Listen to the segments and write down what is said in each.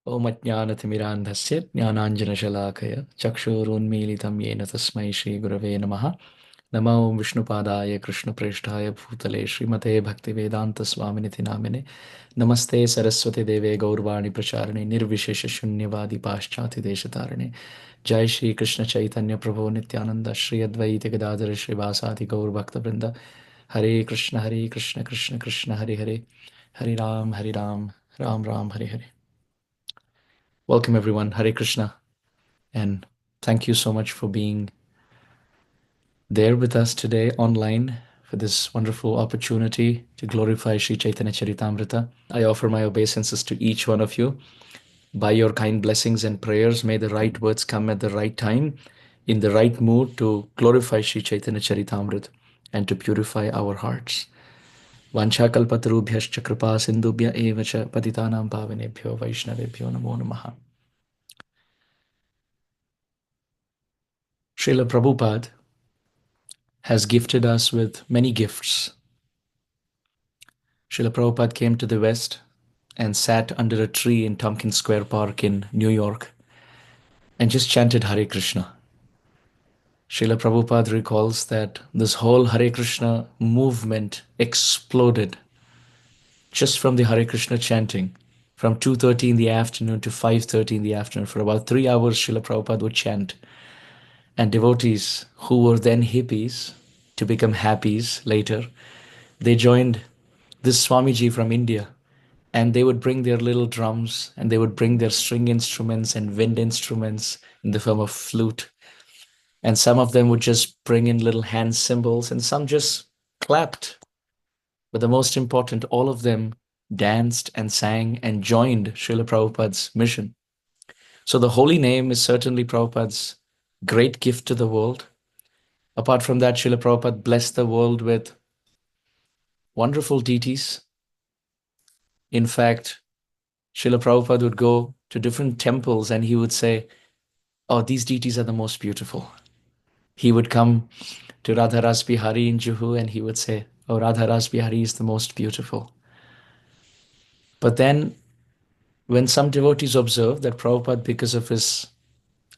Om Ajnanathmirandhasya Jnananjanashalakaya Chakshurunmilitam Yena Tasmai Shri Gurave Namaha Namo Vishnupadaya Krishna Preshtaya Bhutale Srimate Bhaktivedanta Swaminiti Namine Namaste Saraswati Deve Gaurvani Pracharane Nirvishesha Shunyavadi Paschati Deshatarane Jai Shri Krishna Chaitanya Prabhu Nityananda Shri Advaita Gadadhara Srivasati Gaur Bhakta Vrinda Hare Krishna Krishna Krishna Hare Hare Hare Ram Ram Ram Hare Hare. Welcome everyone, Hare Krishna, and thank you so much for being there with us today online for this wonderful opportunity to glorify Sri Caitanya-caritamrta. I offer my obeisances to each one of you. By your kind blessings and prayers, may the right words come at the right time, in the right mood to glorify Sri Caitanya-caritamrta and to purify our hearts. Vanchakalpatarubhyascha kripa sindhubhya evacha patitanam pavanebhyo vaishnavebhyo namo namaha. Srila Prabhupada has gifted us with many gifts. Srila Prabhupada came to the West and sat under a tree in Tompkins Square Park in New York and just chanted Hare Krishna. Srila Prabhupada recalls that this whole Hare Krishna movement exploded just from the Hare Krishna chanting. From 2:30 in the afternoon to 5:30 in the afternoon, for about 3 hours, Srila Prabhupada would chant. And devotees who were then hippies to become happies later, they joined this Swamiji from India, and they would bring their little drums and they would bring their string instruments and wind instruments in the form of flute. And some of them would just bring in little hand cymbals and some just clapped. But the most important, all of them danced and sang and joined Srila Prabhupada's mission. So the holy name is certainly Prabhupada's great gift to the world. Apart from that, Srila Prabhupada blessed the world with wonderful deities. In fact, Srila Prabhupada would go to different temples and he would say, oh, these deities are the most beautiful. He would come to Radha Ras Bihari in Juhu and he would say, oh, Radha Ras Bihari is the most beautiful. But then when some devotees observed that Prabhupada, because of his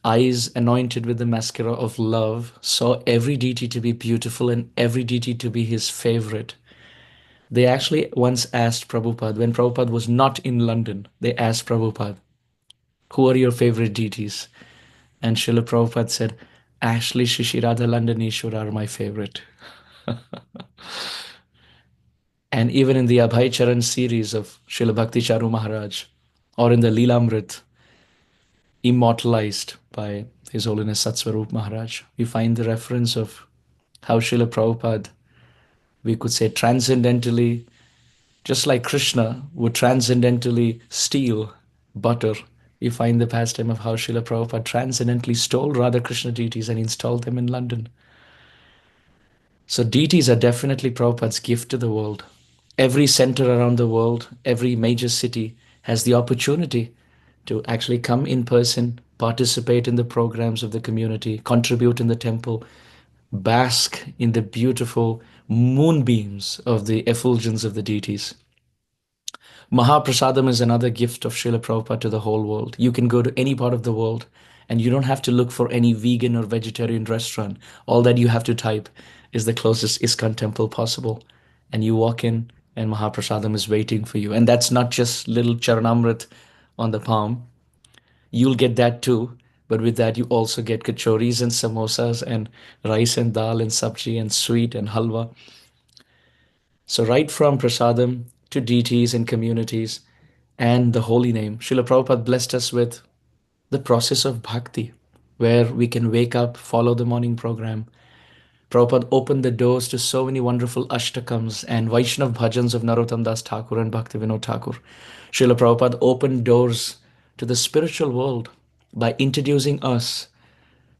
eyes anointed with the mascara of love, saw every deity to be beautiful and every deity to be his favorite, they actually once asked Prabhupada, when Prabhupada was not in London, they asked Prabhupada, who are your favorite deities? And Srila Prabhupada said, Ashley Shishirada Londoneshwar are my favorite. And even in the Abhay Charan series of Srila Bhakti Charu Maharaj, or in the Leelamrit, immortalized by His Holiness Satswarup Maharaj, we find the reference of how Srila Prabhupada, we could say transcendentally, just like Krishna would transcendentally steal butter, we find the pastime of how Srila Prabhupada transcendentally stole Radha Krishna deities and installed them in London. So deities are definitely Prabhupada's gift to the world. Every center around the world, every major city has the opportunity to actually come in person, participate in the programs of the community, contribute in the temple, bask in the beautiful moonbeams of the effulgence of the deities. Mahaprasadam is another gift of Srila Prabhupada to the whole world. You can go to any part of the world and you don't have to look for any vegan or vegetarian restaurant. All that you have to type is the closest iskcon temple possible. And you walk in and Mahaprasadam is waiting for you. And that's not just little charanamrit on the palm. You'll get that too. But with that, you also get kachoris and samosas and rice and dal and sabji and sweet and halwa. So right from prasadam to deities and communities and the holy name, Srila Prabhupada blessed us with the process of bhakti, where we can wake up, follow the morning program. Prabhupada opened the doors to so many wonderful ashtakams and Vaishnava bhajans of Narottam Das Thakur and Bhaktivinoda Thakur. Srila Prabhupada opened doors to the spiritual world by introducing us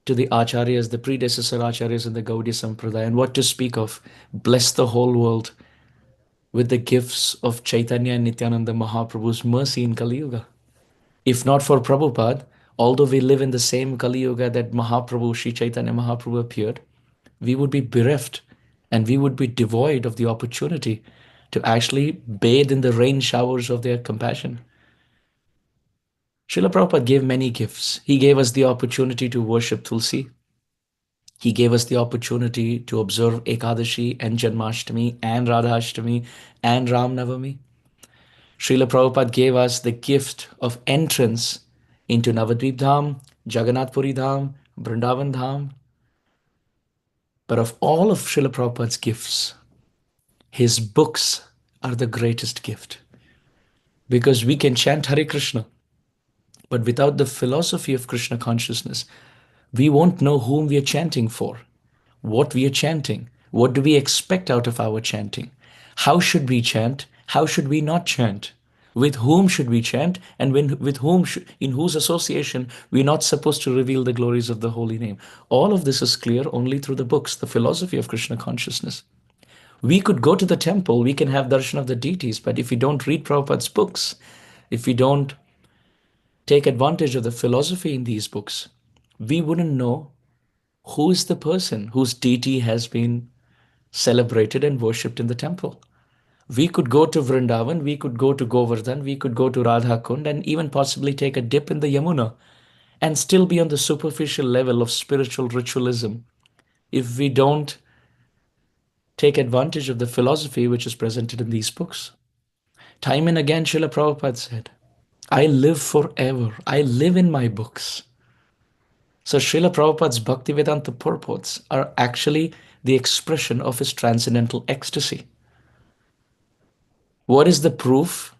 to the acharyas, the predecessor acharyas in the Gaudiya Sampradaya, and what to speak of, bless the whole world with the gifts of Chaitanya and Nityananda Mahaprabhu's mercy in Kali Yuga. If not for Prabhupada, although we live in the same Kali Yuga that Mahaprabhu, Sri Chaitanya Mahaprabhu appeared, we would be bereft and we would be devoid of the opportunity to actually bathe in the rain showers of their compassion. Srila Prabhupada gave many gifts. He gave us the opportunity to worship Tulsi. He gave us the opportunity to observe Ekadashi and Janmashtami and Radhashtami and Ram Navami. Srila Prabhupada gave us the gift of entrance into Navadvip Dham, Jagannath Puri Dham, Vrindavan Dham. But of all of Srila Prabhupada's gifts, his books are the greatest gift. Because we can chant Hare Krishna, but without the philosophy of Krishna consciousness, we won't know whom we are chanting for, what we are chanting, what do we expect out of our chanting, how should we chant, how should we not chant, with whom should we chant, and with whom, in whose association we're not supposed to reveal the glories of the holy name. All of this is clear only through the books, the philosophy of Krishna consciousness. We could go to the temple, we can have darshan of the deities, but if we don't read Prabhupada's books, if we don't take advantage of the philosophy in these books, we wouldn't know who is the person whose deity has been celebrated and worshipped in the temple. We could go to Vrindavan, we could go to Govardhan, we could go to Radha Kund, and even possibly take a dip in the Yamuna and still be on the superficial level of spiritual ritualism if we don't take advantage of the philosophy which is presented in these books. Time and again, Srila Prabhupada said, I live forever. I live in my books. So Srila Prabhupada's Bhaktivedanta purports are actually the expression of his transcendental ecstasy. What is the proof?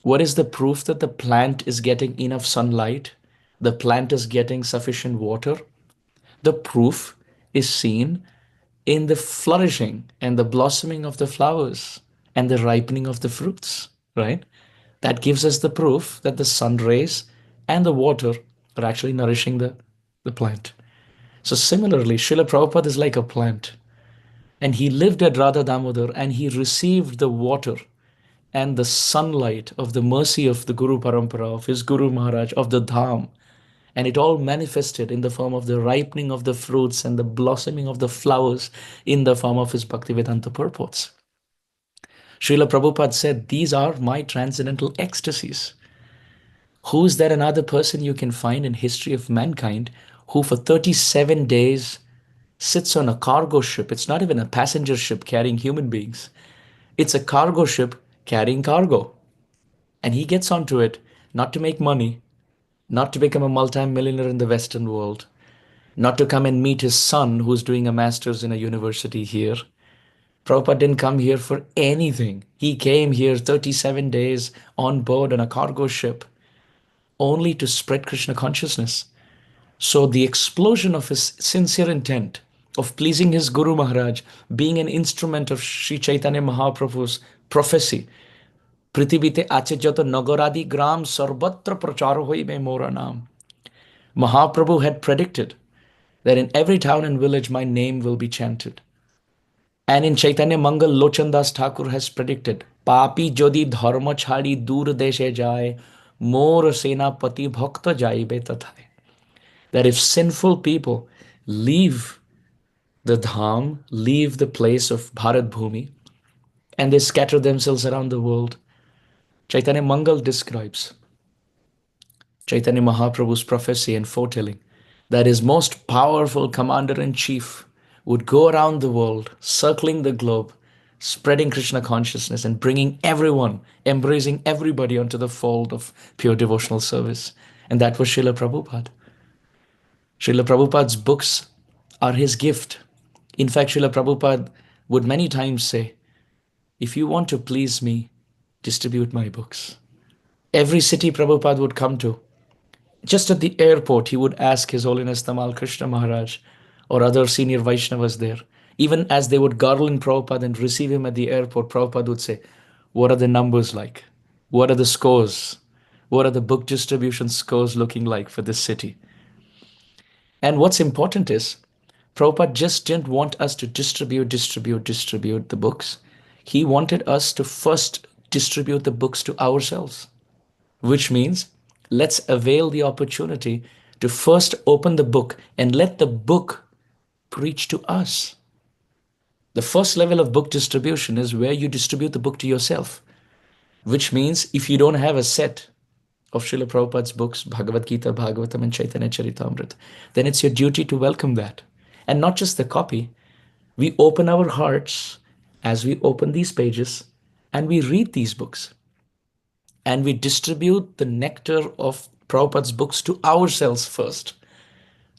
What is the proof that the plant is getting enough sunlight? The plant is getting sufficient water? The proof is seen in the flourishing and the blossoming of the flowers and the ripening of the fruits, right? That gives us the proof that the sun rays and the water are actually nourishing the plant. So similarly, Srila Prabhupada is like a plant. And he lived at Radha Damodar and he received the water and the sunlight of the mercy of the Guru Parampara, of his Guru Maharaj, of the Dham. And it all manifested in the form of the ripening of the fruits and the blossoming of the flowers in the form of his Bhaktivedanta purports. Srila Prabhupada said, these are my transcendental ecstasies. Who is there another person you can find in history of mankind who for 37 days sits on a cargo ship? It's not even a passenger ship carrying human beings. It's a cargo ship carrying cargo. And he gets onto it not to make money, not to become a multi-millionaire in the Western world, not to come and meet his son who's doing a master's in a university here. Prabhupada didn't come here for anything. He came here 37 days on board on a cargo ship only to spread Krishna consciousness. So the explosion of his sincere intent of pleasing his Guru Maharaj, being an instrument of Sri Chaitanya Mahaprabhu's prophecy, Prithibite Achajata Nagaradi Gram Sarvatra Prachar Hoibe Mora Naam. Mahaprabhu had predicted that in every town and village my name will be chanted. And in Chaitanya Mangal, Lochandas Thakur has predicted, Papi Jodi Dharma Chhadi Dur Deshe Jai, Mor Senapati Bhakta Jaibe Tathai. That if sinful people leave the Dham, leave the place of Bharat Bhumi, and they scatter themselves around the world, Chaitanya Mangal describes Chaitanya Mahaprabhu's prophecy and foretelling that his most powerful commander-in-chief would go around the world, circling the globe, spreading Krishna consciousness and bringing everyone, embracing everybody onto the fold of pure devotional service. And that was Srila Prabhupada. Srila Prabhupada's books are his gift. In fact, Srila Prabhupada would many times say, if you want to please me, distribute my books. Every city Prabhupada would come to, just at the airport, he would ask His Holiness Tamal Krishna Maharaj or other senior Vaishnavas there. Even as they would garland Prabhupada and receive him at the airport, Prabhupada would say, what are the numbers like? What are the scores? What are the book distribution scores looking like for this city? And what's important is, Prabhupada just didn't want us to distribute the books. He wanted us to first distribute the books to ourselves, which means let's avail the opportunity to first open the book and let the book preach to us. The first level of book distribution is where you distribute the book to yourself, which means if you don't have a set of Srila Prabhupada's books, Bhagavad Gita, Bhagavatam, and Caitanya-caritamrta, then it's your duty to welcome that. And not just the copy, we open our hearts as we open these pages and we read these books. And we distribute the nectar of Prabhupada's books to ourselves first.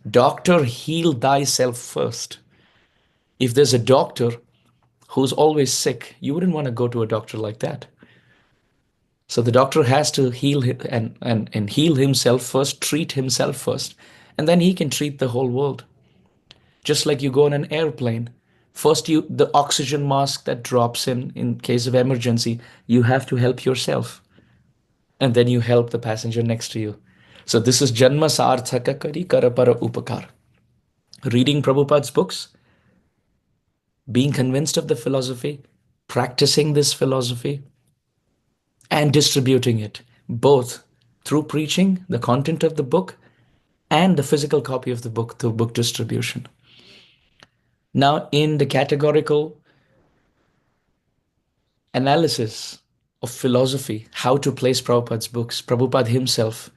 Doctor, heal thyself first. If there's a doctor who's always sick, you wouldn't want to go to a doctor like that. So the doctor has to heal and heal himself first, treat himself first, and then he can treat the whole world. Just like you go on an airplane, first the oxygen mask that drops in case of emergency, you have to help yourself. And then you help the passenger next to you. So this is Janma Sarthaka Kari Karapara Upakar. Reading Prabhupada's books, being convinced of the philosophy, practicing this philosophy, and distributing it, both through preaching, the content of the book, and the physical copy of the book through book distribution. Now, in the categorical analysis of philosophy, how to place Prabhupada's books, Prabhupada himself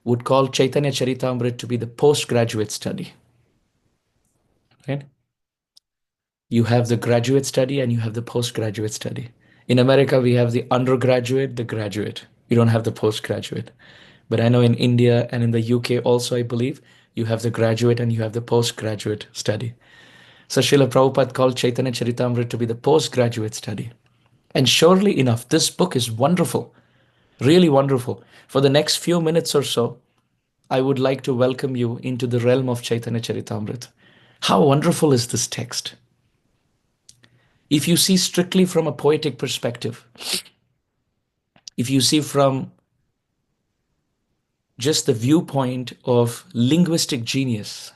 would call Caitanya-caritamrta to be the postgraduate study. Right? You have the graduate study and you have the postgraduate study. In America, we have the undergraduate, the graduate. You don't have the postgraduate. But I know in India and in the UK also, I believe, you have the graduate and you have the postgraduate study. So Srila Prabhupada called Caitanya-caritamrta to be the postgraduate study. And surely enough, this book is wonderful, really wonderful. For the next few minutes or so, I would like to welcome you into the realm of Caitanya-caritamrta. How wonderful is this text? If you see strictly from a poetic perspective, if you see from just the viewpoint of linguistic genius,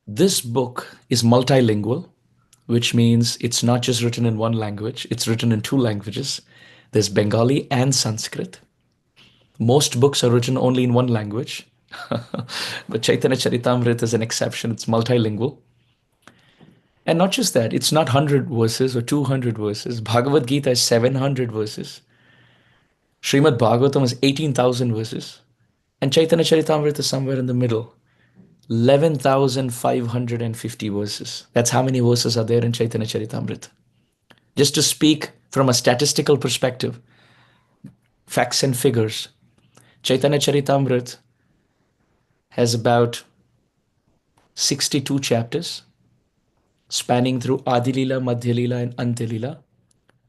this book is multilingual, which means it's not just written in one language, it's written in two languages. There's Bengali and Sanskrit. Most books are written only in one language, but Caitanya-caritamrta is an exception, it's multilingual. And not just that, it's not 100 verses or 200 verses. Bhagavad Gita is 700 verses. Srimad Bhagavatam is 18,000 verses. And Caitanya-caritamrta is somewhere in the middle. 11,550 verses. That's how many verses are there in Caitanya-caritamrta. Just to speak from a statistical perspective, facts and figures, Caitanya-caritamrta has about 62 chapters, spanning through Adi Lila, Madhya Lila, and Antya Lila,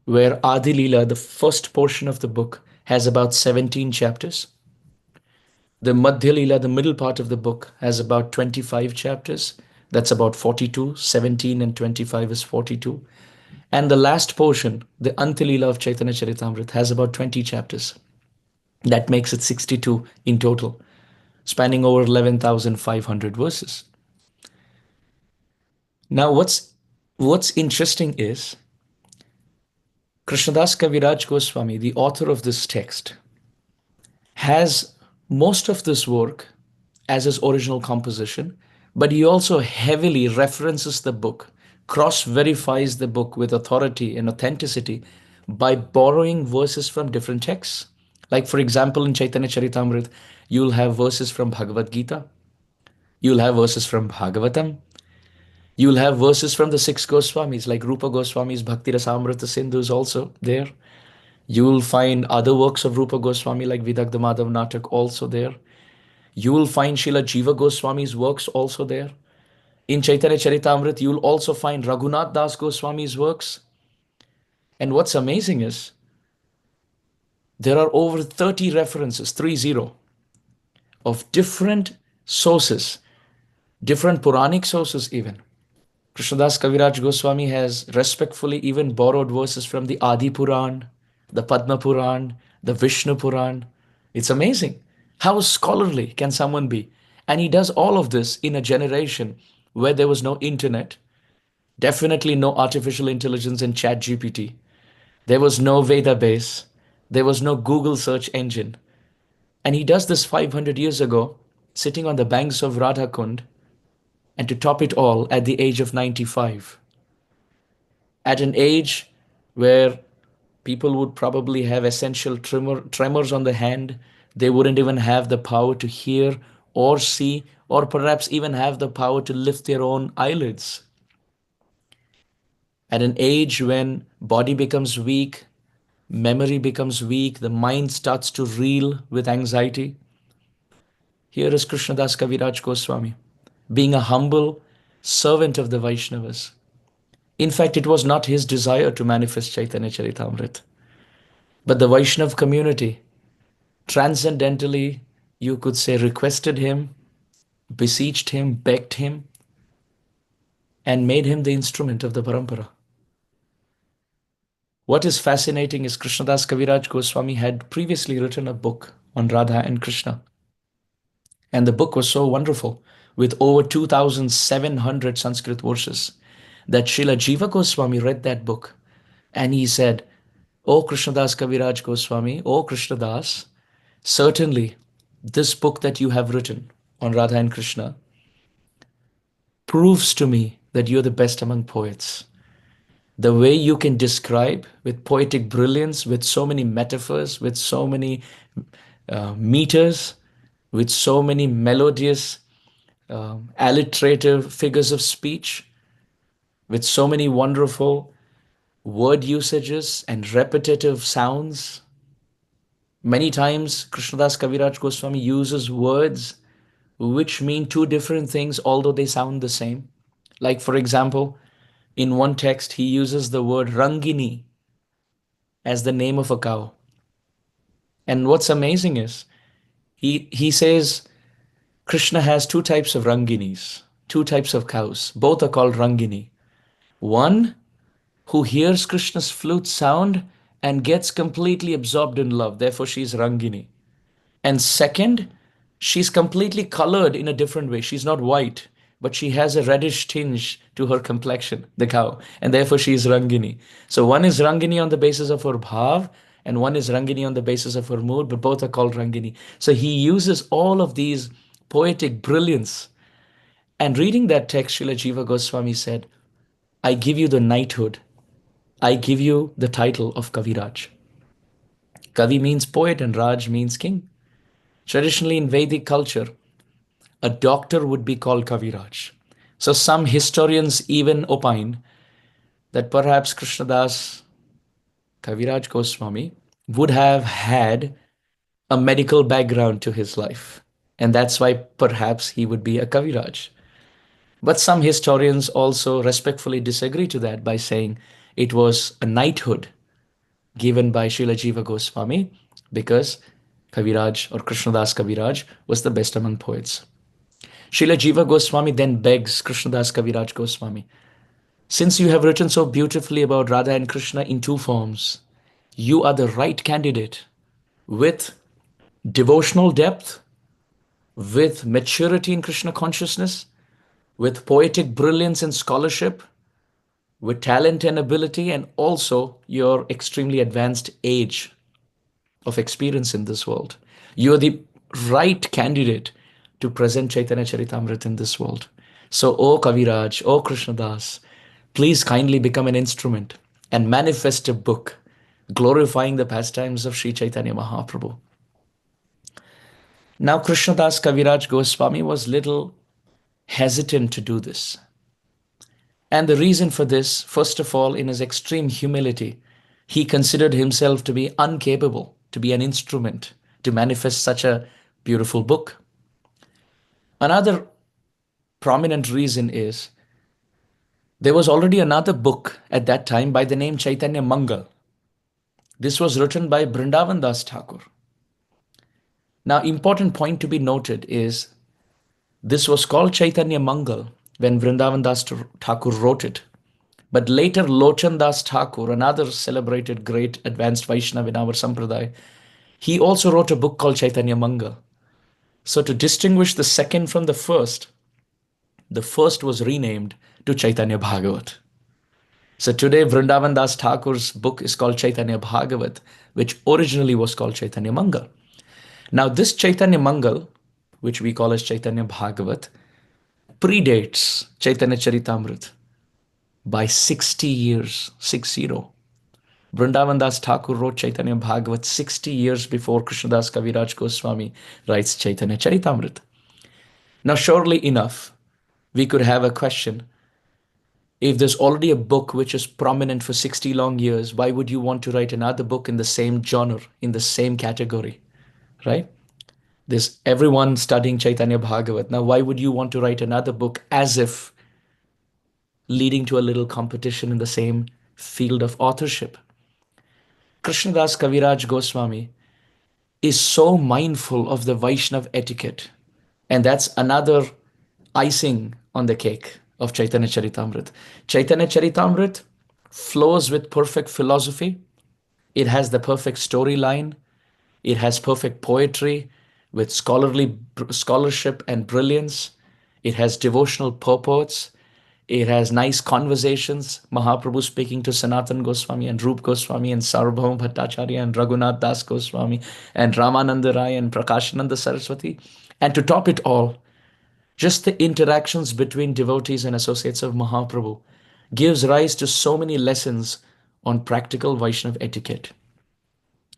where Adi Lila, the first portion of the book, has about 17 chapters. The Madhya Lila, the middle part of the book, has about 25 chapters. That's about 42. 17 and 25 is 42. And the last portion, the Antya Lila of Caitanya-caritamrta, has about 20 chapters. That makes it 62 in total, spanning over 11,500 verses. Now, what's interesting is Krishnadas Kaviraj Goswami, the author of this text, has most of this work as his original composition, but he also heavily references the book, cross-verifies the book with authority and authenticity by borrowing verses from different texts. Like, for example, in Caitanya-caritamrta, you'll have verses from Bhagavad Gita, you'll have verses from Bhagavatam, you'll have verses from the six Goswamis, like Rupa Goswami's Bhakti Rasamrita Sindhu is also there. You'll find other works of Rupa Goswami like Vidagdha Madhav Natak also there. You will find Srila Jiva Goswami's works also there. In Caitanya-caritamrta, you'll also find Raghunath Das Goswami's works. And what's amazing is, there are over 30 references, 30, of different sources, different Puranic sources even. Krishnadas Kaviraj Goswami has respectfully even borrowed verses from the Adi Puran, the Padma Puran, the Vishnu Puran. It's amazing. How scholarly can someone be? And he does all of this in a generation where there was no internet, definitely no artificial intelligence and chat GPT. There was no Veda base. There was no Google search engine. And he does this 500 years ago, sitting on the banks of Radha Kund, and to top it all, at the age of 95. At an age where People would probably have essential tremors on the hand. They wouldn't even have the power to hear or see, or perhaps even have the power to lift their own eyelids. At an age when body becomes weak, memory becomes weak, the mind starts to reel with anxiety. Here is Krishnadas Kaviraj Goswami, being a humble servant of the Vaishnavas. In fact, it was not his desire to manifest Caitanya-caritamrta, but the Vaishnav community transcendentally, you could say, requested him, beseeched him, begged him, and made him the instrument of the parampara. What is fascinating is Krishnadas Kaviraj Goswami had previously written a book on Radha and Krishna. And the book was so wonderful, with over 2,700 Sanskrit verses, that Srila Jiva Goswami read that book and he said, "O Krishnadas Kaviraj Goswami, O Krishnadas, certainly this book that you have written on Radha and Krishna proves to me that you're the best among poets. The way you can describe with poetic brilliance, with so many metaphors, with so many meters, with so many melodious, alliterative figures of speech, with so many wonderful word usages and repetitive sounds. Many times, Krishnadas Kaviraj Goswami uses words which mean two different things, although they sound the same. Like, for example, in one text, he uses the word Rangini as the name of a cow. And what's amazing is, he says Krishna has two types of Ranginis, two types of cows. Both are called Rangini. One who hears Krishna's flute sound and gets completely absorbed in love, therefore she's Rangini. And second, she's completely colored in a different way. She's not white, but she has a reddish tinge to her complexion, the cow, and therefore she is Rangini. So one is Rangini on the basis of her bhav, and one is Rangini on the basis of her mood, but both are called Rangini. So he uses all of these poetic brilliance. And reading that text, Srila Jiva Goswami said, I give you the knighthood. I give you the title of Kaviraj. Kavi means poet and Raj means king. Traditionally in Vedic culture, a doctor would be called Kaviraj. So some historians even opine that perhaps Krishnadas Kaviraj Goswami would have had a medical background to his life. And that's why perhaps he would be a Kaviraj. But some historians also respectfully disagree to that by saying it was a knighthood given by Srila Jiva Goswami because Kaviraj or Krishnadas Kaviraj was the best among poets. Srila Jiva Goswami then begs Krishnadas Kaviraj Goswami, since you have written so beautifully about Radha and Krishna in two forms, you are the right candidate with devotional depth, with maturity in Krishna consciousness, with poetic brilliance and scholarship, with talent and ability, and also your extremely advanced age of experience in this world. You are the right candidate to present Caitanya-caritamrta in this world. So, O Kaviraj, O Krishnadas, please kindly become an instrument and manifest a book glorifying the pastimes of Sri Chaitanya Mahaprabhu. Now, Krishnadas Kaviraj Goswami was little hesitant to do this. And the reason for this, first of all, in his extreme humility, he considered himself to be incapable to be an instrument to manifest such a beautiful book. Another prominent reason is there was already another book at that time by the name Chaitanya Mangal. This was written by Vrindavan Das Thakur. Now, important point to be noted is this was called Chaitanya Mangal when Vrindavan Das Thakur wrote it. But later, Lochan Das Thakur, another celebrated great advanced Vaishnava in our Sampradaya, he also wrote a book called Chaitanya Mangal. So to distinguish the second from the first was renamed to Chaitanya Bhagavat. So today, Vrindavan Das Thakur's book is called Chaitanya Bhagavat, which originally was called Chaitanya Mangal. Now, this Chaitanya Mangal, which we call as Chaitanya Bhagavat, predates Caitanya-caritamrta by 60 years, 60. Vrindavan Das Thakur wrote Chaitanya Bhagavat 60 years before Krishnadas Kaviraj Goswami writes Caitanya-caritamrta. Now, surely enough, we could have a question. If there's already a book which is prominent for 60 long years, why would you want to write another book in the same genre, in the same category, right? There's everyone studying Chaitanya Bhagavat. Now, why would you want to write another book as if leading to a little competition in the same field of authorship? Krishnadas Kaviraj Goswami is so mindful of the Vaishnava etiquette. And that's another icing on the cake of Caitanya-caritamrta. Caitanya-caritamrta flows with perfect philosophy. It has the perfect storyline. It has perfect poetry with scholarship and brilliance. It has devotional purports. It has nice conversations. Mahaprabhu speaking to Sanatan Goswami and Rup Goswami and Sarvabhauma Bhattacharya and Raghunath Das Goswami and Ramananda Rai and Prakashananda Saraswati. And to top it all, just the interactions between devotees and associates of Mahaprabhu gives rise to so many lessons on practical Vaishnava etiquette.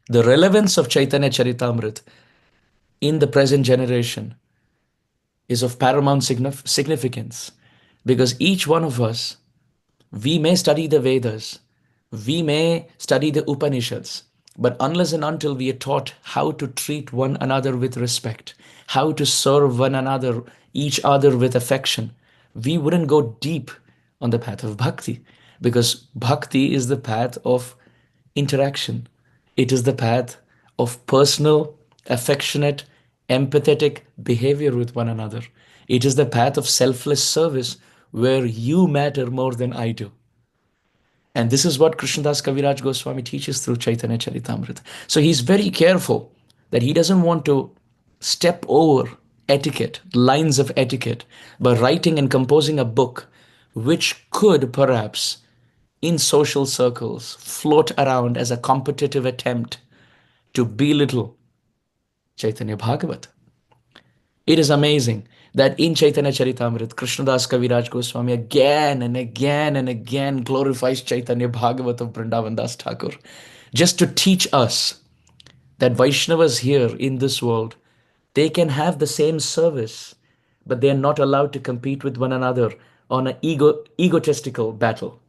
The relevance of Chaitanya Charitamrita in the present generation is of paramount significance, because each one of us, we may study the Vedas, we may study the Upanishads, but unless and until we are taught how to treat one another with respect, how to serve one another, each other with affection, we wouldn't go deep on the path of bhakti, because bhakti is the path of interaction. It is the path of personal, affectionate, empathetic behavior with one another. It is the path of selfless service where you matter more than I do. And this is what Krishnadas Kaviraj Goswami teaches through Chaitanya Charitamrita. So he's very careful that he doesn't want to step over etiquette, lines of etiquette, by writing and composing a book which could perhaps, in social circles, float around as a competitive attempt to belittle Chaitanya Bhagavat. It is amazing that in Chaitanya Charitamrita, Krishnadas Kaviraj Goswami again and again and again glorifies Chaitanya Bhagavat of Vrindavan Das Thakur, just to teach us that Vaishnavas here in this world, they can have the same service, but they are not allowed to compete with one another on an egotistical battle.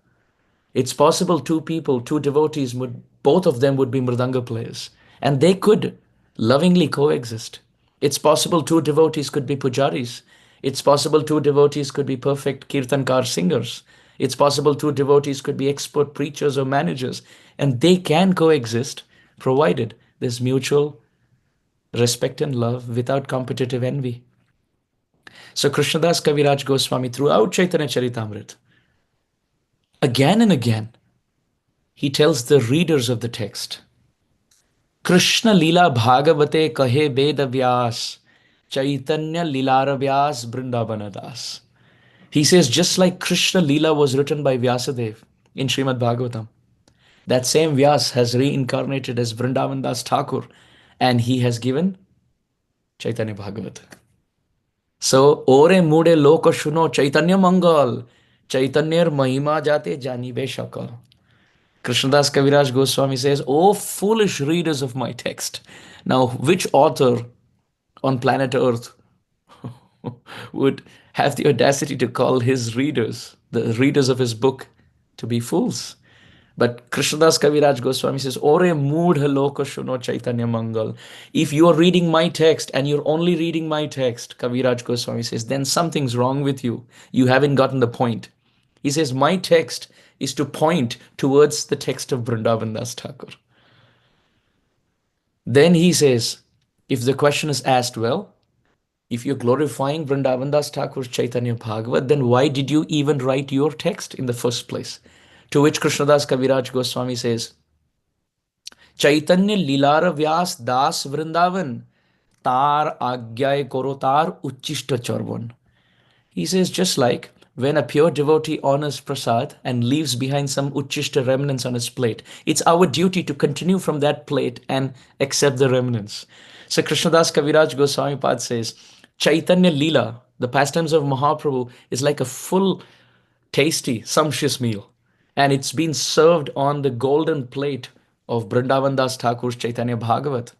It's possible two people, two devotees, both of them would be mridanga players, and they could lovingly coexist. It's possible two devotees could be pujaris. It's possible two devotees could be perfect kirtankar singers. It's possible two devotees could be expert preachers or managers, and they can coexist provided there's mutual respect and love without competitive envy. So Krishnadas Kaviraj Goswami, throughout Chaitanya Charitamrita, again and again, he tells the readers of the text, Krishna Lila Bhagavate Kahe Veda Vyas, Chaitanya Lilara Vyas Vrindavana Das. He says, just like Krishna Lila was written by Vyasadev in Srimad Bhagavatam, that same Vyas has reincarnated as Vrindavan Das Thakur, and he has given Chaitanya Bhagavat. So, Ore Mude Loka Shuno Chaitanya Mangal, Chaitanyer Mahima Jate Janibe Shakal. Krishnadas Kaviraj Goswami says, "O foolish readers of my text." Now, which author on planet Earth would have the audacity to call his readers, the readers of his book, to be fools? But Krishnadas Kaviraj Goswami says, Ore moodha loka shuno Chaitanya Mangal. If you are reading my text and you're only reading my text, Kaviraj Goswami says, then something's wrong with you. You haven't gotten the point. He says, my text is to point towards the text of Vrindavan Das Thakur. Then he says, if the question is asked, well, if you're glorifying Vrindavan Das Thakur's Chaitanya Bhagavat, then why did you even write your text in the first place? To which Krishnadas Kaviraj Goswami says, Chaitanya Lilara Vyas Das Vrindavan Tar Agyay Korotar Uchishta Charvan. He says, just like when a pure devotee honors prasad and leaves behind some uchishta remnants on his plate, it's our duty to continue from that plate and accept the remnants. So Krishnadas Kaviraj Goswami Pad says, Chaitanya Leela, the pastimes of Mahaprabhu, is like a full, tasty, sumptuous meal. And it's been served on the golden plate of Vrindavan Das Thakur's Chaitanya Bhagavat.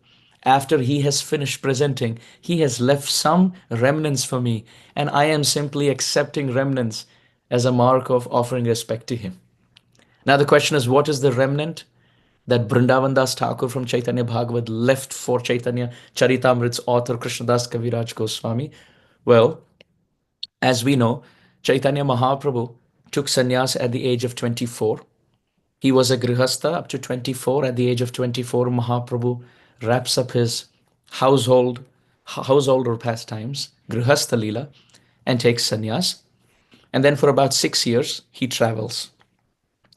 After he has finished presenting, he has left some remnants for me, and I am simply accepting remnants as a mark of offering respect to him. Now, the question is, what is the remnant that Vrindavan Das Thakur from Chaitanya Bhagavat left for Chaitanya-caritamrta's author Krishnadas Kaviraj Goswami? Well, as we know, Chaitanya Mahaprabhu took sannyas at the age of 24. He was a grihastha up to 24. At the age of 24, Mahaprabhu wraps up his household or pastimes, grihastha lila, and takes sannyas. And then for about 6 years, he travels,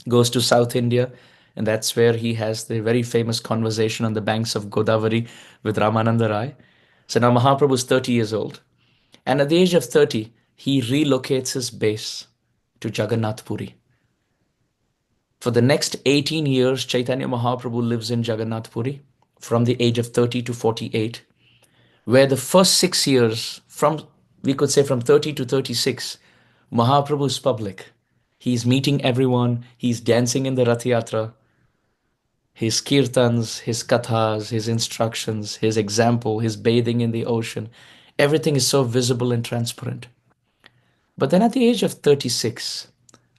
goes to South India, and that's where he has the very famous conversation on the banks of Godavari with Ramananda Rai. So now Mahaprabhu is 30 years old. And at the age of 30, he relocates his base to Jagannath Puri. For the next 18 years, Chaitanya Mahaprabhu lives in Jagannath Puri from the age of 30 to 48, where the first 6 years, we could say from 30 to 36, Mahaprabhu is public. He's meeting everyone, he's dancing in the Rath Yatra, his kirtans, his kathas, his instructions, his example, his bathing in the ocean, everything is so visible and transparent. But then at the age of 36,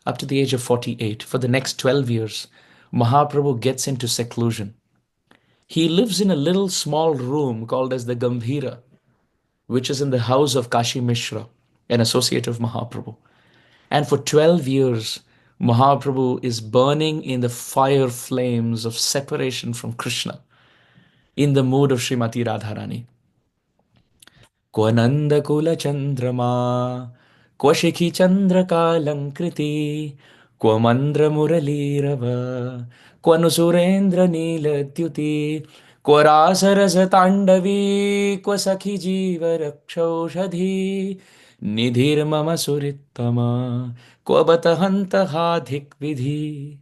up to the age of 48, for the next 12 years, Mahaprabhu gets into seclusion. He lives in a little small room called as the Gambhira, which is in the house of Kashi Mishra, an associate of Mahaprabhu. And for 12 years, Mahaprabhu is burning in the fire flames of separation from Krishna, in the mood of Srimati Radharani. Kwananda Kula Chandrama, Kwashiki Chandra Kalankriti, Kwamandra Muralirava, Kwanusurendra Niladyuti, Kwarasarasa Tandavi, Kwasakhi Jiva Rakshaushadhi, Nidhir Mama Surittama, Kwabatahanta Hadhik Vidhi.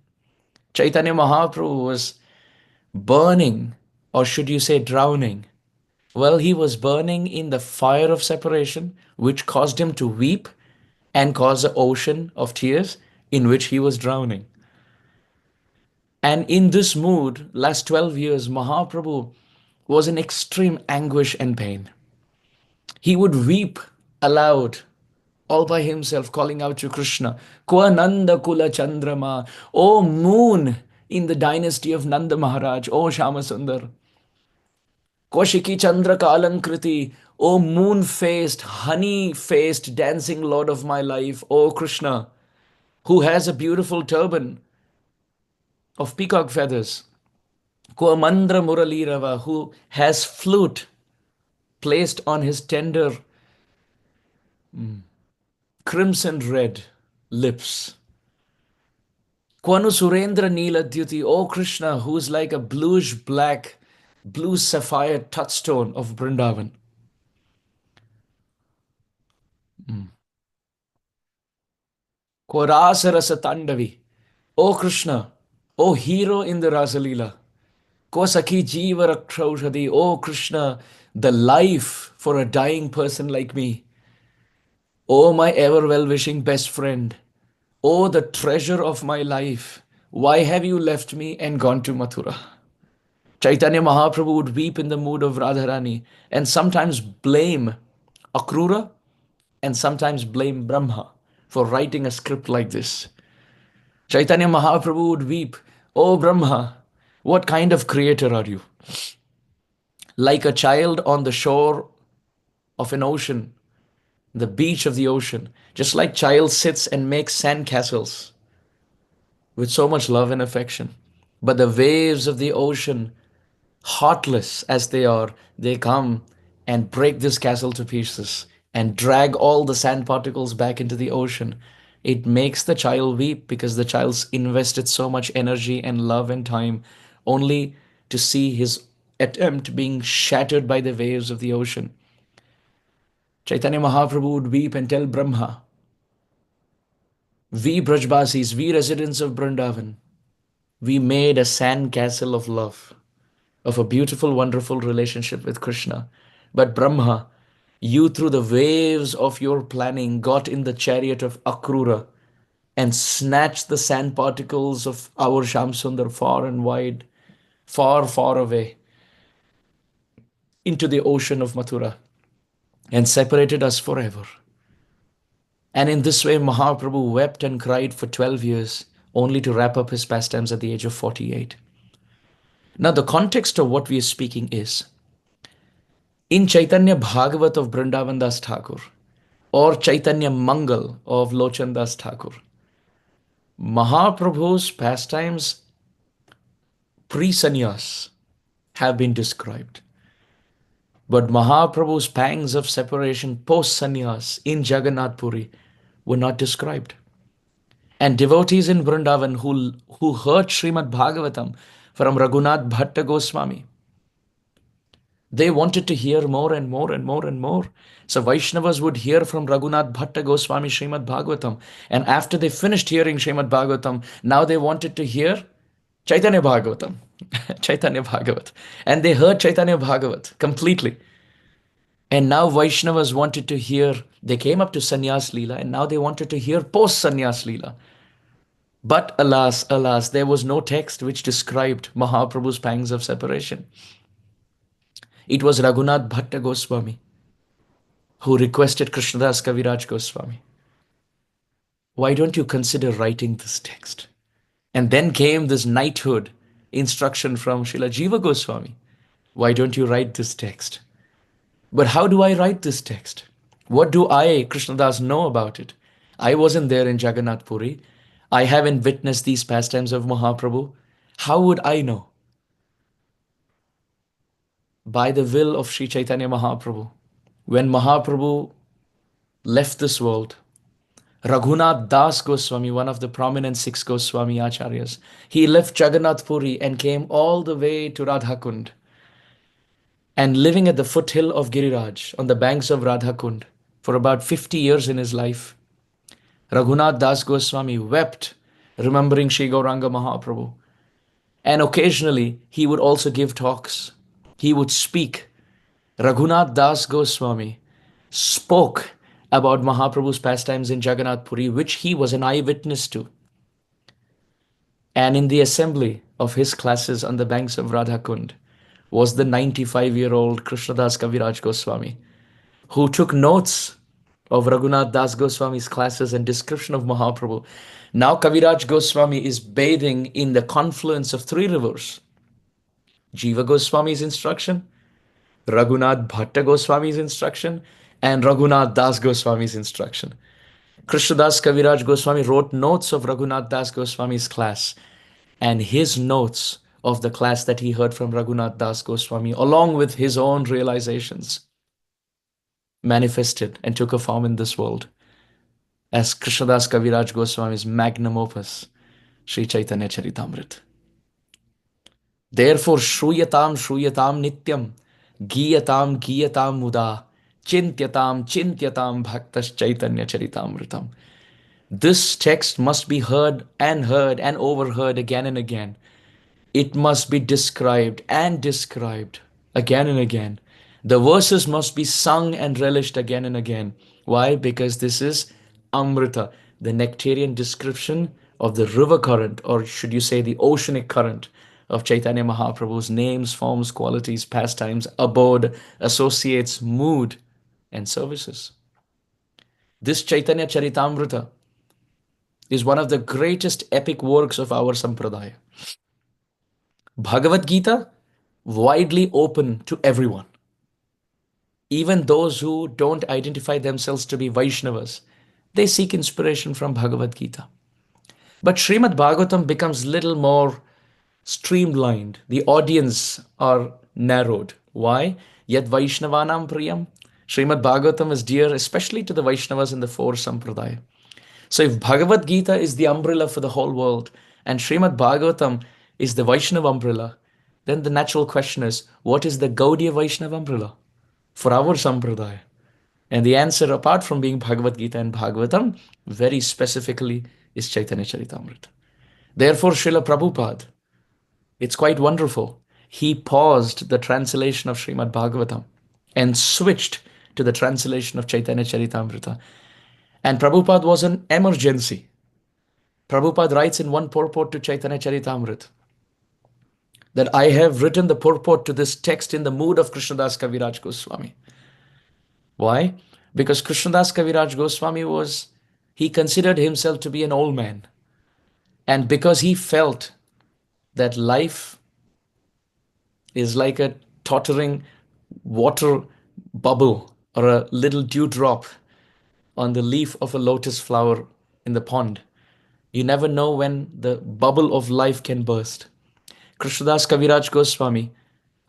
Chaitanya Mahaprabhu was burning, or should you say drowning? Well, he was burning in the fire of separation, which caused him to weep and cause an ocean of tears in which he was drowning. And in this mood, last 12 years, Mahaprabhu was in extreme anguish and pain. He would weep aloud, all by himself, calling out to Krishna, Kwananda Kula Chandrama, O moon in the dynasty of Nanda Maharaj, O Shyamasundar. Koshiki Chandra Kalankriti, O moon-faced, honey-faced dancing lord of my life, O Krishna, who has a beautiful turban of peacock feathers. Koamandra Muralirava, who has flute placed on his tender crimson red lips. Kwanu Surendra Niladyuti, O Krishna, who is like a bluish black, blue sapphire touchstone of Vrindavan. Rasa Tandavi, O Krishna, O hero in the Rasalila, Ko Sakhi Jiva Rakshaushadi, O Krishna, the life for a dying person like me. O my ever well-wishing best friend, O the treasure of my life, why have you left me and gone to Mathura? Chaitanya Mahaprabhu would weep in the mood of Radharani and sometimes blame Akrura and sometimes blame Brahma for writing a script like this. Chaitanya Mahaprabhu would weep, Oh Brahma, what kind of creator are you? Like a child on the shore of an ocean, the beach of the ocean, just like child sits and makes sand castles with so much love and affection. But the waves of the ocean, heartless as they are, they come and break this castle to pieces and drag all the sand particles back into the ocean. It makes the child weep because the child's invested so much energy and love and time only to see his attempt being shattered by the waves of the ocean. Chaitanya Mahaprabhu would weep and tell Brahma, we Brajbasis, we residents of Vrindavan, we made a sand castle of love, of a beautiful, wonderful relationship with Krishna. But Brahma, you through the waves of your planning got in the chariot of Akrura and snatched the sand particles of our Shamsundar far and wide, far, far away into the ocean of Mathura and separated us forever. And in this way, Mahaprabhu wept and cried for 12 years, only to wrap up his pastimes at the age of 48. Now, the context of what we are speaking is in Chaitanya Bhagavat of Vrindavan Das Thakur or Chaitanya Mangal of Lochan Das Thakur, Mahaprabhu's pastimes pre-sannyas have been described. But Mahaprabhu's pangs of separation post-sannyas in Jagannath Puri were not described. And devotees in Vrindavan who heard Srimad Bhagavatam from Raghunath Bhatta Goswami, they wanted to hear more and more and more and more. So Vaishnavas would hear from Raghunath Bhatta Goswami Srimad Bhagavatam. And after they finished hearing Srimad Bhagavatam, now they wanted to hear Chaitanya Bhagavatam, Chaitanya Bhagavat. And they heard Chaitanya Bhagavat completely. And now Vaishnavas wanted to hear, they came up to Sannyas Leela and now they wanted to hear post-Sannyas Leela. But alas, alas, there was no text which described Mahaprabhu's pangs of separation. It was Raghunath Bhatta Goswami who requested Krishnadas Kaviraj Goswami, why don't you consider writing this text? And then came this knighthood instruction from Srila Jiva Goswami. Why don't you write this text? But how do I write this text? What do I, Krishnadas, know about it? I wasn't there in Jagannath Puri. I haven't witnessed these pastimes of Mahaprabhu. How would I know? By the will of Sri Chaitanya Mahaprabhu, when Mahaprabhu left this world, Raghunath Das Goswami, one of the prominent 6 Goswami Acharyas, he left Jagannath Puri and came all the way to Radhakund. And living at the foothill of Giriraj on the banks of Radhakund for about 50 years in his life, Raghunath Das Goswami wept, remembering Sri Gauranga Mahaprabhu. And occasionally, he would also give talks. He would speak. Raghunath Das Goswami spoke about Mahaprabhu's pastimes in Jagannath Puri, which he was an eyewitness to. And in the assembly of his classes on the banks of Radhakund was the 95-year-old Krishnadas Kaviraj Goswami, who took notes of Raghunath Das Goswami's classes and description of Mahaprabhu. Now Kaviraj Goswami is bathing in the confluence of 3 rivers. Jiva Goswami's instruction, Raghunath Bhatta Goswami's instruction, and Raghunath Das Goswami's instruction. Krishnadas Kaviraj Goswami wrote notes of Raghunath Das Goswami's class and his notes of the class that he heard from Raghunath Das Goswami, along with his own realizations, manifested and took a form in this world as Krishnadas Kaviraj Goswami's magnum opus, Sri Caitanya-caritamrta. Therefore, Shruyatam Shruyatam Nityam, Giyatam Giyatam Muda, Chintyatam Chintyatam Bhaktas Caitanya-caritamrtam. This text must be heard and overheard again and again. It must be described and described again and again. The verses must be sung and relished again and again. Why? Because this is Amrita, the nectarian description of the river current, or should you say the oceanic current of Chaitanya Mahaprabhu's names, forms, qualities, pastimes, abode, associates, mood, and services. This Caitanya-caritamrta is one of the greatest epic works of our sampradaya. Bhagavad Gita, widely open to everyone. Even those who don't identify themselves to be Vaishnavas, they seek inspiration from Bhagavad Gita. But Srimad Bhagavatam becomes little more streamlined. The audience are narrowed. Why? Yat Vaishnavanam Priyam. Srimad Bhagavatam is dear especially to the Vaishnavas in the 4 sampradaya. So if Bhagavad Gita is the umbrella for the whole world and Srimad Bhagavatam is the Vaishnava umbrella, then the natural question is, what is the Gaudiya Vaishnava umbrella for our sampradaya? And the answer, apart from being Bhagavad Gita and Bhagavatam, very specifically is Caitanya-caritamrta. Therefore, Srila Prabhupada, it's quite wonderful. He paused the translation of Srimad Bhagavatam and switched to the translation of Caitanya-caritamrta. And Prabhupada was an emergency. Prabhupada writes in one purport to Caitanya-caritamrta that I have written the purport to this text in the mood of Krishnadas Kaviraj Goswami. Why? Because Krishnadas Kaviraj Goswami he considered himself to be an old man. And because he felt that life is like a tottering water bubble or a little dewdrop on the leaf of a lotus flower in the pond. You never know when the bubble of life can burst. Krishnadas Kaviraj Goswami,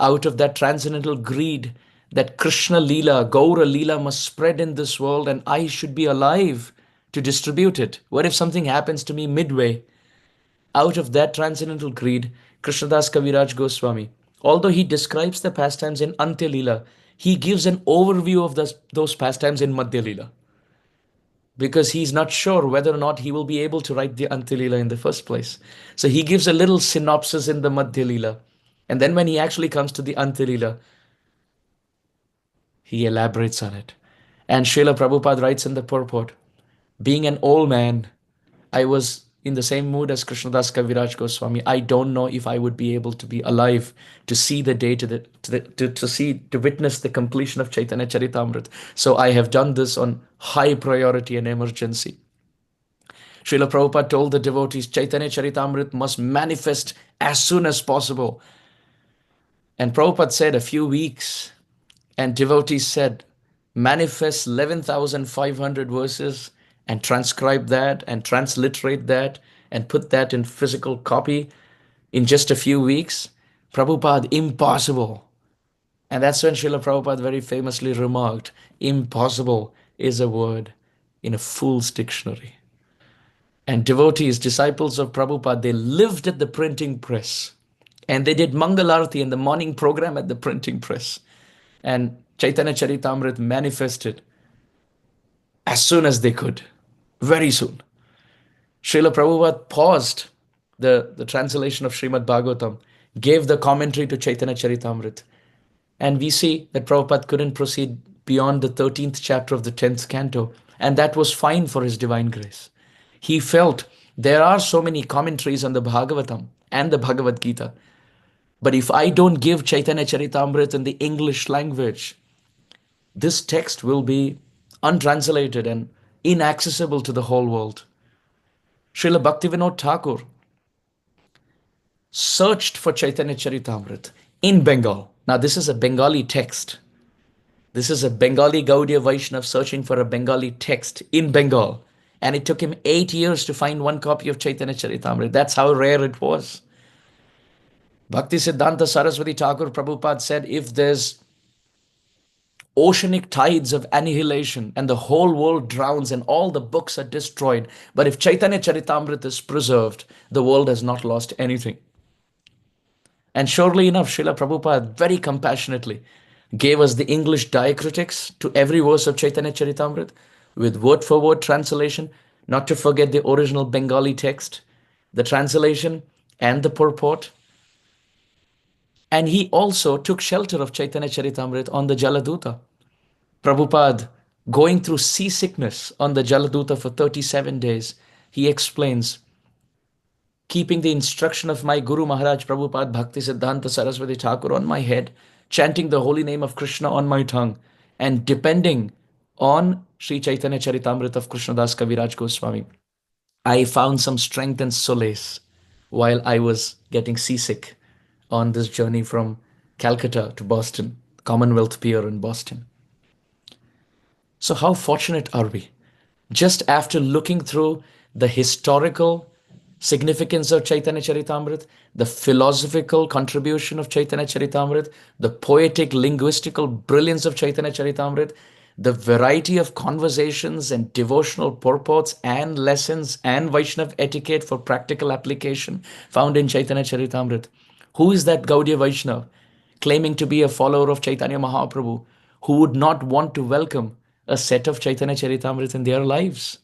out of that transcendental greed that Krishna Leela, Gaura Leela must spread in this world and I should be alive to distribute it. What if something happens to me midway? Out of that transcendental greed, Krishnadas Kaviraj Goswami, although he describes the pastimes in Antya Leela, he gives an overview of those pastimes in Madhya Leela, because he's not sure whether or not he will be able to write the Antya Leela in the first place. So he gives a little synopsis in the Madhya Leela. And then when he actually comes to the Antya Leela, he elaborates on it. And Srila Prabhupada writes in the purport, being an old man, I was in the same mood as Krishnadas Kaviraj Goswami. I don't know if I would be able to be alive to see the day to witness the completion of Caitanya-caritamrta. So I have done this on high priority and emergency. Srila Prabhupada told the devotees, Caitanya-caritamrta must manifest as soon as possible. And Prabhupada said a few weeks, and devotees said, manifest 11,500 verses and transcribe that and transliterate that and put that in physical copy in just a few weeks. Prabhupada, impossible. And that's when Srila Prabhupada very famously remarked, impossible is a word in a fool's dictionary. And devotees, disciples of Prabhupada, they lived at the printing press. And they did Mangalarti in the morning program at the printing press. And Caitanya-caritamrta manifested as soon as they could, very soon. Srila Prabhupada paused the translation of Srimad Bhagavatam, gave the commentary to Caitanya-caritamrta. And we see that Prabhupada couldn't proceed beyond the 13th chapter of the 10th canto. And that was fine for his divine grace. He felt there are so many commentaries on the Bhagavatam and the Bhagavad Gita. But if I don't give Caitanya-caritamrta in the English language, this text will be untranslated and inaccessible to the whole world. Srila Bhaktivinoda Thakur searched for Caitanya-caritamrta in Bengal. Now this is a Bengali text. This is a Bengali Gaudiya Vaishnava searching for a Bengali text in Bengal. And it took him 8 years to find one copy of Caitanya-caritamrta. That's how rare it was. Bhakti Siddhanta Saraswati Thakur Prabhupada said, if there's oceanic tides of annihilation and the whole world drowns and all the books are destroyed, but if Caitanya-caritamrta is preserved, the world has not lost anything. And surely enough, Srila Prabhupada very compassionately gave us the English diacritics to every verse of Caitanya-caritamrta with word-for-word translation, not to forget the original Bengali text, the translation and the purport. And he also took shelter of Caitanya-caritamrta on the Jaladuta. Prabhupada, going through seasickness on the Jaladuta for 37 days, he explains, keeping the instruction of my Guru Maharaj Prabhupada Bhakti Siddhanta Saraswati Thakur on my head, chanting the holy name of Krishna on my tongue, and depending on Sri Caitanya-caritamrta of Krishnadas Kaviraj Goswami, I found some strength and solace while I was getting seasick on this journey from Calcutta to Boston, Commonwealth Pier in Boston. So how fortunate are we? Just after looking through the historical significance of Caitanya-caritamrta, the philosophical contribution of Caitanya-caritamrta, the poetic linguistical brilliance of Caitanya-caritamrta, the variety of conversations and devotional purports and lessons and Vaishnava etiquette for practical application found in Caitanya-caritamrta. Who is that Gaudiya Vaishnava claiming to be a follower of Chaitanya Mahaprabhu who would not want to welcome a set of Caitanya-caritamrta in their lives?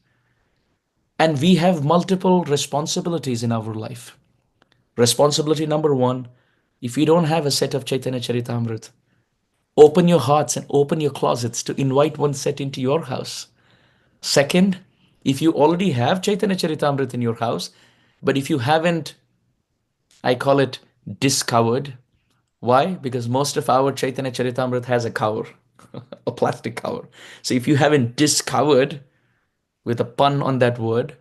And we have multiple responsibilities in our life. Responsibility number one, if you don't have a set of Caitanya-caritamrta, open your hearts and open your closets to invite one set into your house. Second, If you already have Caitanya-caritamrta in your house, but if you haven't, I call it discovered. Why? Because most of our Caitanya-caritamrta has a cover, a plastic cover. So if you haven't discovered, with a pun on that word,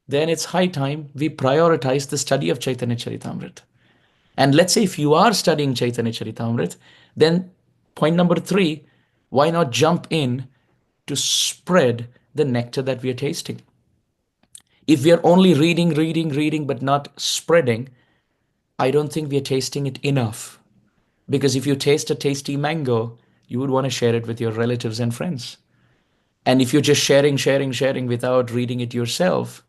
then it's high time we prioritize the study of Caitanya-caritamrta. And let's say if you are studying Caitanya-caritamrta, then point number 3, why not jump in to spread the nectar that we are tasting? If we are only reading, but not spreading, I don't think we are tasting it enough. Because if you taste a tasty mango, you would want to share it with your relatives and friends. And if you're just sharing without reading it yourself,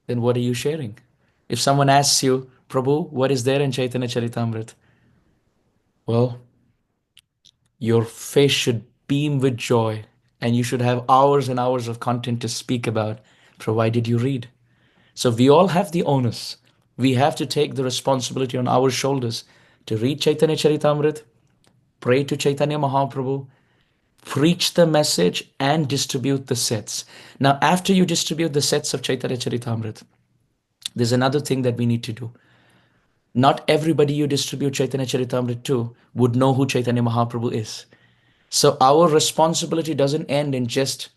then what are you sharing? If someone asks you, Prabhu, what is there in Chaitanya Charitamrita? Well, your face should beam with joy and you should have hours and hours of content to speak about, provided you read. So we all have the onus. We have to take the responsibility on our shoulders to read Chaitanya Charitamrita, pray to Chaitanya Mahaprabhu, preach the message, and distribute the sets. Now, after you distribute the sets of Chaitanya Charitamrita, there's another thing that we need to do. Not everybody you distribute Chaitanya Charitamrita to would know who Chaitanya Mahaprabhu is. So our responsibility doesn't end in just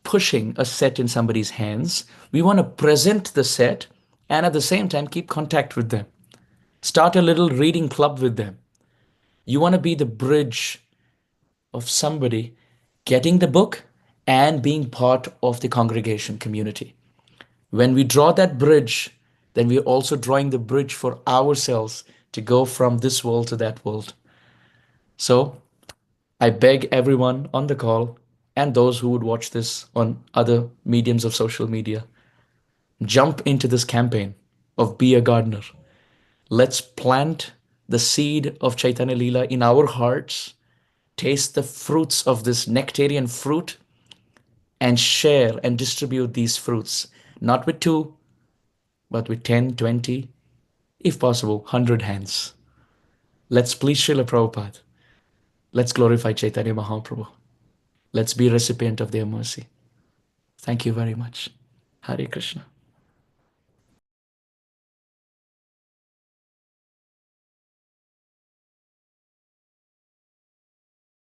pushing a set in somebody's hands. We want to present the set and at the same time keep contact with them. Start a little reading club with them. You want to be the bridge of somebody getting the book and being part of the congregation community. When we draw that bridge, then we're also drawing the bridge for ourselves to go from this world to that world. So I beg everyone on the call and those who would watch this on other mediums of social media, jump into this campaign of Be a Gardener. Let's plant the seed of Chaitanya Leela in our hearts, taste the fruits of this nectarian fruit, and share and distribute these fruits, not with 2, but with 10, 20, if possible, 100 hands. Let's please Srila Prabhupada. Let's glorify Chaitanya Mahaprabhu. Let's be recipient of their mercy. Thank you very much. Hare Krishna.